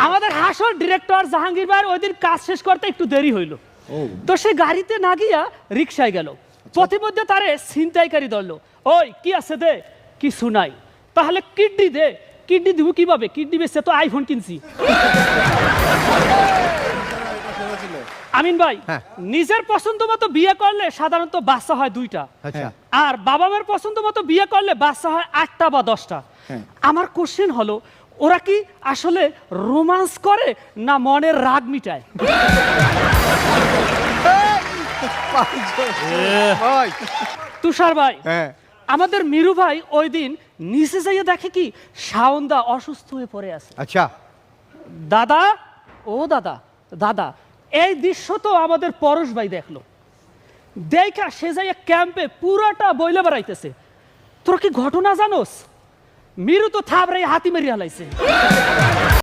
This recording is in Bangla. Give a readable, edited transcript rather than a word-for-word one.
আমাদের হাসর ডিরেক্টর জাহাঙ্গীর ভাই ওই দিন কাজ শেষ করতে একটু দেরি হইল, তো সে গাড়িতে না গিয়া রিক্সায় গেল। প্রতিমধ্যে তারে ছিনতাইকারী ধরলো, ওই কি আছে দে, কিছু নাই, তাহলে কিডনি দে। কিডনি দিব কিভাবে, কিডনি বেচে তো আইফোন কিনছি। আমিন ভাই, নিজের পছন্দ মতো বিয়ে করলে সাধারণত বাচ্চা হয় 2টা, আর বাবা মার পছন্দ মতো বিয়ে করলে বাচ্চা হয় 8টা বা 10টা। আমার কোশ্চেন হলো, ওরা কি আসলে রোমান্স করে না মনের রাগ মিটায়? তুষার ভাই, আমাদের মিরু ভাই ওই দিন নিচে যাইয়া দেখে কি শাওনদা অসুস্থ হয়ে পড়ে আছে। আচ্ছা দাদা, ও দাদা, দাদা, এই দৃশ্য তো আমাদের পরশ ভাই দেখলো, দেখা সে যাইয়া ক্যাম্পে পুরাটা বইলে বেড়াইতেছে। তোরা কি ঘটনা জানোস? মিরু তো থাবড়াই হাতি মেরিয়া লাইছে।